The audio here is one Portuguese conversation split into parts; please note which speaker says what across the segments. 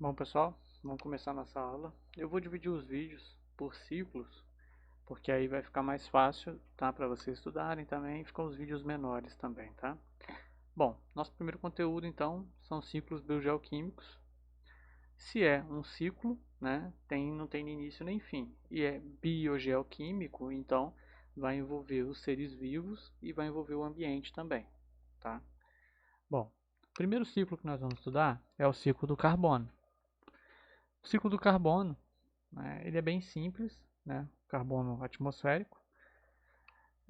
Speaker 1: Bom, pessoal, vamos começar nossa aula. Eu vou dividir os vídeos por ciclos, porque aí vai ficar mais fácil, tá, para vocês estudarem também, e ficam os vídeos menores também, tá? Bom, nosso primeiro conteúdo então são ciclos biogeoquímicos. Se é um ciclo, né, não tem nem início nem fim, e é biogeoquímico, então vai envolver os seres vivos e vai envolver o ambiente também, tá? Bom, o primeiro ciclo que nós vamos estudar é o ciclo do carbono. O ciclo do carbono, né, ele é bem simples, né, carbono atmosférico.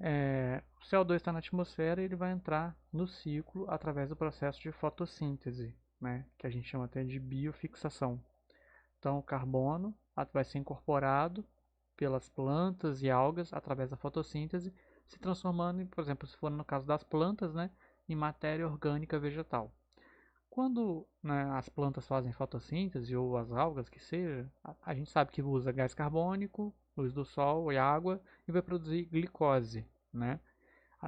Speaker 1: O CO2 está na atmosfera e ele vai entrar no ciclo através do processo de fotossíntese, né, que a gente chama até de biofixação. Então, o carbono vai ser incorporado pelas plantas e algas através da fotossíntese, se transformando, por exemplo, se for no caso das plantas, né, em matéria orgânica vegetal. Quando, né, as plantas fazem fotossíntese, ou as algas que seja, a gente sabe que usa gás carbônico, luz do sol e água e vai produzir glicose, né?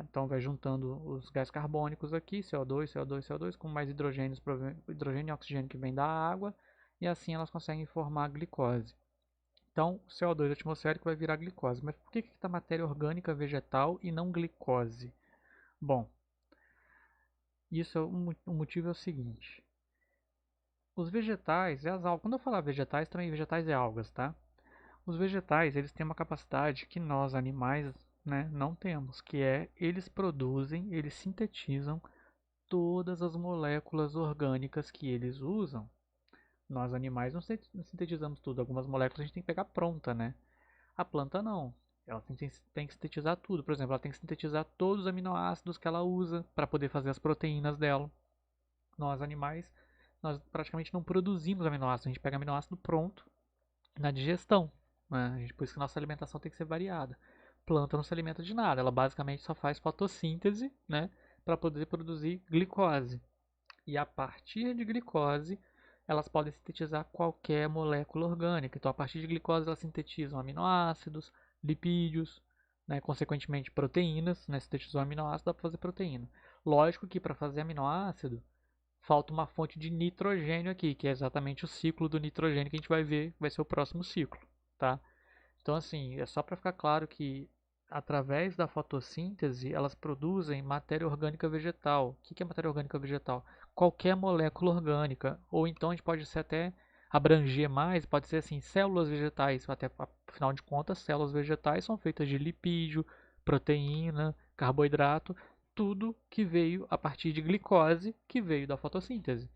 Speaker 1: Então vai juntando os gás carbônicos aqui, CO2, CO2, CO2, com mais hidrogênio e oxigênio que vem da água, e assim elas conseguem formar glicose. Então o CO2 atmosférico vai virar glicose. Mas por que está matéria orgânica vegetal e não glicose? Bom, isso o motivo é o seguinte. Os vegetais e as algas, quando eu falar vegetais, também vegetais e algas, tá? Os vegetais, eles têm uma capacidade que nós, animais, né, não temos, que é eles sintetizam todas as moléculas orgânicas que eles usam. Nós, animais, não sintetizamos tudo. Algumas moléculas a gente tem que pegar pronta, né? A planta não. Ela tem que sintetizar tudo. Por exemplo, ela tem que sintetizar todos os aminoácidos que ela usa para poder fazer as proteínas dela. Nós, animais, nós praticamente não produzimos aminoácidos, a gente pega aminoácido pronto na digestão, né? Por isso que nossa alimentação tem que ser variada. Planta não se alimenta de nada, ela basicamente só faz fotossíntese, né, para poder produzir glicose. E a partir de glicose, elas podem sintetizar qualquer molécula orgânica. Então, a partir de glicose, elas sintetizam aminoácidos, lipídios, né, consequentemente proteínas, né, sintetizou aminoácido, dá para fazer proteína. Lógico que para fazer aminoácido, falta uma fonte de nitrogênio aqui, que é exatamente o ciclo do nitrogênio que a gente vai ver, vai ser o próximo ciclo, tá? Então, assim, é só para ficar claro que através da fotossíntese elas produzem matéria orgânica vegetal. O que é matéria orgânica vegetal? Qualquer molécula orgânica, ou então a gente pode ser até abranger mais, pode ser assim, células vegetais, até afinal de contas, células vegetais são feitas de lipídio, proteína, carboidrato, tudo que veio a partir de glicose, que veio da fotossíntese.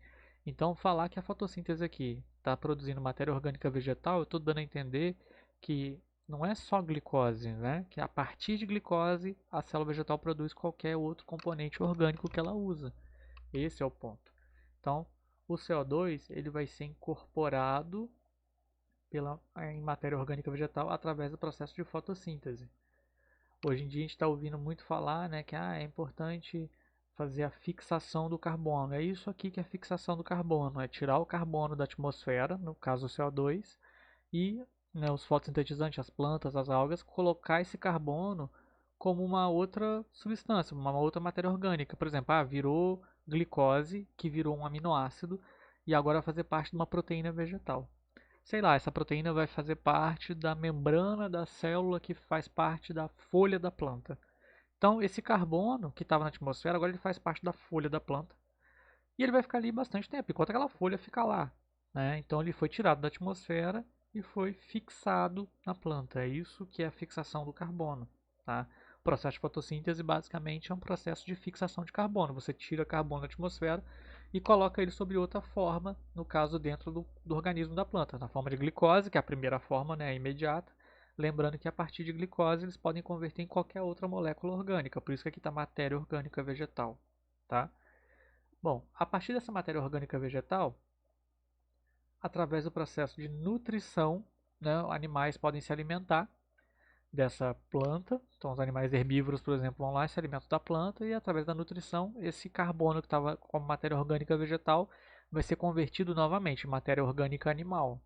Speaker 1: Então, falar que a fotossíntese aqui está produzindo matéria orgânica vegetal, eu estou dando a entender que não é só glicose, né? Que a partir de glicose a célula vegetal produz qualquer outro componente orgânico que ela usa. Esse é o ponto. Então, o CO2 ele vai ser incorporado em matéria orgânica vegetal através do processo de fotossíntese. Hoje em dia a gente está ouvindo muito falar, né, que é importante fazer a fixação do carbono. É isso aqui que é a fixação do carbono, é tirar o carbono da atmosfera, no caso o CO2, e, né, os fotossintetizantes, as plantas, as algas, colocar esse carbono como uma outra substância, uma outra matéria orgânica. Por exemplo, virou glicose, que virou um aminoácido, e agora vai fazer parte de uma proteína vegetal. Sei lá, essa proteína vai fazer parte da membrana da célula que faz parte da folha da planta. Então, esse carbono que estava na atmosfera, agora ele faz parte da folha da planta. E ele vai ficar ali bastante tempo, enquanto aquela folha fica lá, né? Então, ele foi tirado da atmosfera e foi fixado na planta. É isso que é a fixação do carbono, tá? O processo de fotossíntese basicamente é um processo de fixação de carbono. Você tira carbono da atmosfera e coloca ele sobre outra forma, no caso dentro do organismo da planta, na forma de glicose, que é a primeira forma, né, imediata. Lembrando que a partir de glicose eles podem converter em qualquer outra molécula orgânica, por isso que aqui está matéria orgânica vegetal, tá? Bom, a partir dessa matéria orgânica vegetal, através do processo de nutrição, né, animais podem se alimentar dessa planta. Então, os animais herbívoros, por exemplo, vão lá e se alimentam da planta e, através da nutrição, esse carbono que estava como matéria orgânica vegetal vai ser convertido novamente em matéria orgânica animal.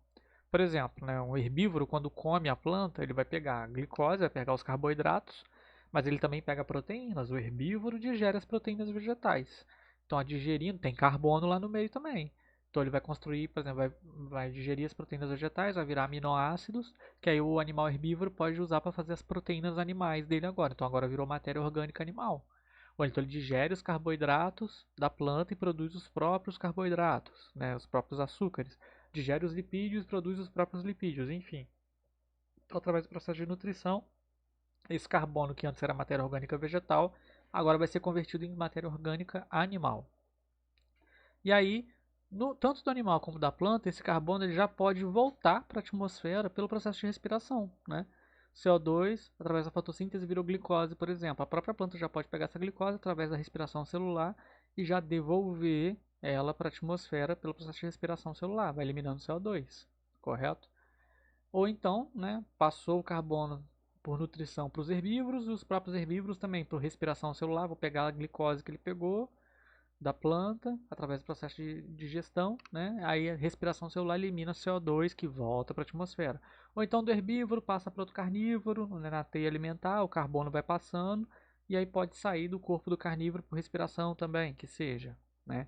Speaker 1: Por exemplo, né, um herbívoro, quando come a planta, ele vai pegar a glicose, vai pegar os carboidratos, mas ele também pega proteínas. O herbívoro digere as proteínas vegetais. Então, a digerindo, tem carbono lá no meio também. Então ele vai construir, por exemplo, vai digerir as proteínas vegetais, vai virar aminoácidos, que aí o animal herbívoro pode usar para fazer as proteínas animais dele agora. Então agora virou matéria orgânica animal. Ou então ele digere os carboidratos da planta e produz os próprios carboidratos, né, os próprios açúcares. Digere os lipídios e produz os próprios lipídios, enfim. Então, através do processo de nutrição, esse carbono que antes era matéria orgânica vegetal, agora vai ser convertido em matéria orgânica animal. E aí, tanto do animal como da planta, esse carbono ele já pode voltar para a atmosfera pelo processo de respiração, né? CO2, através da fotossíntese, virou glicose, por exemplo. A própria planta já pode pegar essa glicose através da respiração celular e já devolver ela para a atmosfera pelo processo de respiração celular, vai eliminando CO2, correto? Ou então, né, passou o carbono por nutrição para os herbívoros e os próprios herbívoros também por respiração celular, vou pegar a glicose que ele pegou da planta, através do processo de digestão, né? Aí a respiração celular elimina CO2 que volta para a atmosfera. Ou então do herbívoro passa para outro carnívoro, né? Na teia alimentar, o carbono vai passando e aí pode sair do corpo do carnívoro por respiração também, que seja, né?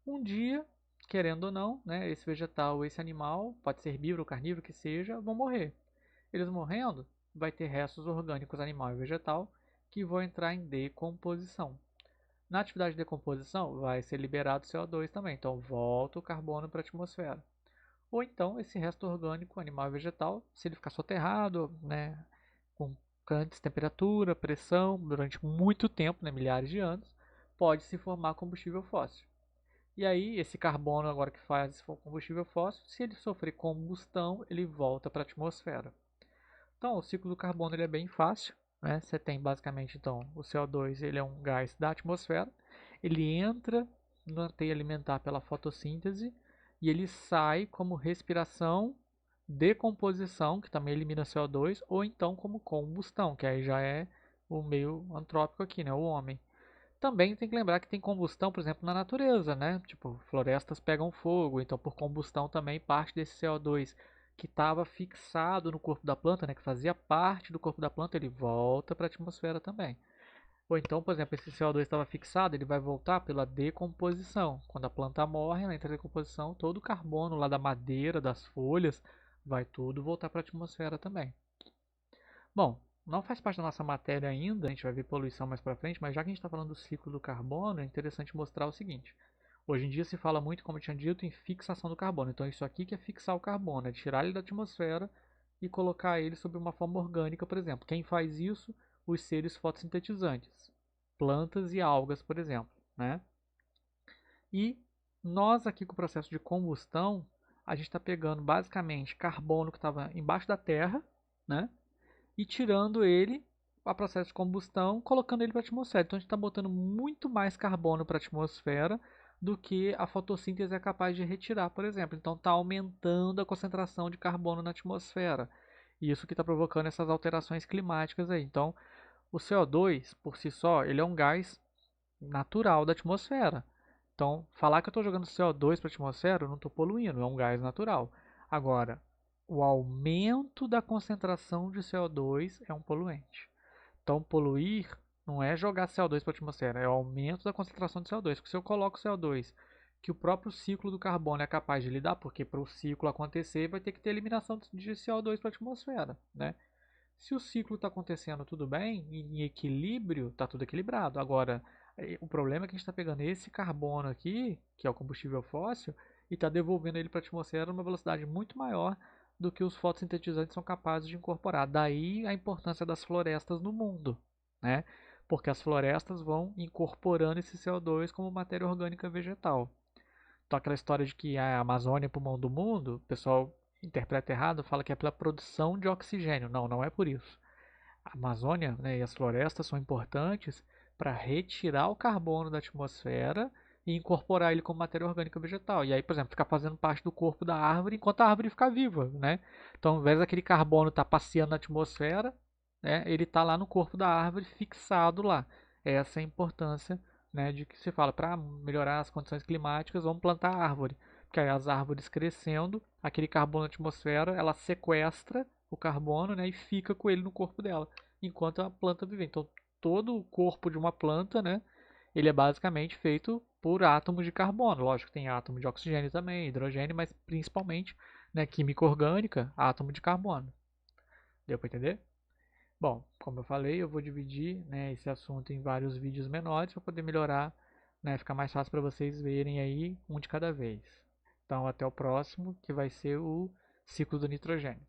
Speaker 1: Um dia, querendo ou não, né, esse vegetal ou esse animal, pode ser herbívoro ou carnívoro que seja, vão morrer. Eles morrendo, vai ter restos orgânicos animal e vegetal que vão entrar em decomposição. Na atividade de decomposição, vai ser liberado CO2 também, então volta o carbono para a atmosfera. Ou então, esse resto orgânico, animal e vegetal, se ele ficar soterrado, né, com grandes temperatura, pressão, durante muito tempo, né, milhares de anos, pode se formar combustível fóssil. E aí, esse carbono agora que faz esse combustível fóssil, se ele sofrer combustão, ele volta para a atmosfera. Então, o ciclo do carbono ele é bem fácil, né? Você tem basicamente então o CO2, ele é um gás da atmosfera, ele entra na teia alimentar pela fotossíntese e ele sai como respiração, decomposição, que também elimina CO2, ou então como combustão, que aí já é o meio antrópico aqui, né? O homem. Também tem que lembrar que tem combustão, por exemplo, na natureza, né? Tipo, florestas pegam fogo, então por combustão também parte desse CO2 que estava fixado no corpo da planta, né, que fazia parte do corpo da planta, ele volta para a atmosfera também. Ou então, por exemplo, esse CO2 estava fixado, ele vai voltar pela decomposição. Quando a planta morre, ela entra em decomposição, todo o carbono lá da madeira, das folhas, vai tudo voltar para a atmosfera também. Bom, não faz parte da nossa matéria ainda, a gente vai ver poluição mais para frente, mas já que a gente está falando do ciclo do carbono, é interessante mostrar o seguinte. Hoje em dia se fala muito, como eu tinha dito, em fixação do carbono. Então isso aqui que é fixar o carbono, é tirar ele da atmosfera e colocar ele sob uma forma orgânica, por exemplo. Quem faz isso? Os seres fotossintetizantes, plantas e algas, por exemplo, né? E nós aqui com o processo de combustão, a gente está pegando basicamente carbono que estava embaixo da terra, né? E tirando ele a processo de combustão, colocando ele para a atmosfera. Então a gente está botando muito mais carbono para a atmosfera do que a fotossíntese é capaz de retirar, por exemplo. Então está aumentando a concentração de carbono na atmosfera. E isso que está provocando essas alterações climáticas aí. Então o CO2 por si só, ele é um gás natural da atmosfera. Então, falar que eu estou jogando CO2 para a atmosfera, eu não estou poluindo, é um gás natural. Agora, o aumento da concentração de CO2 é um poluente. Então, poluir não é jogar CO2 para a atmosfera, é o aumento da concentração de CO2. Porque se eu coloco CO2 que o próprio ciclo do carbono é capaz de lidar, porque para o ciclo acontecer vai ter que ter eliminação de CO2 para a atmosfera, né? Se o ciclo está acontecendo tudo bem, em equilíbrio, está tudo equilibrado. Agora, o problema é que a gente está pegando esse carbono aqui, que é o combustível fóssil, e está devolvendo ele para a atmosfera numa velocidade muito maior do que os fotossintetizantes são capazes de incorporar. Daí a importância das florestas no mundo, né? Porque as florestas vão incorporando esse CO2 como matéria orgânica vegetal. Então aquela história de que a Amazônia é o pulmão do mundo, o pessoal interpreta errado, fala que é pela produção de oxigênio. Não, não é por isso. A Amazônia, né, e as florestas são importantes para retirar o carbono da atmosfera e incorporar ele como matéria orgânica vegetal. E aí, por exemplo, ficar fazendo parte do corpo da árvore enquanto a árvore ficar viva, né? Então, ao invés daquele carbono estar passeando na atmosfera, né, ele está lá no corpo da árvore fixado lá. Essa é a importância, né, de que se fala para melhorar as condições climáticas, vamos plantar árvore. Porque aí as árvores crescendo, aquele carbono na atmosfera, ela sequestra o carbono, né, e fica com ele no corpo dela, enquanto a planta vive. Então, todo o corpo de uma planta, né, ele é basicamente feito por átomos de carbono. Lógico, tem átomo de oxigênio também, hidrogênio, mas principalmente, né, química orgânica, átomo de carbono. Deu para entender? Bom, como eu falei, eu vou dividir, né, esse assunto em vários vídeos menores para poder melhorar, né, ficar mais fácil para vocês verem aí um de cada vez. Então, até o próximo, que vai ser o ciclo do nitrogênio.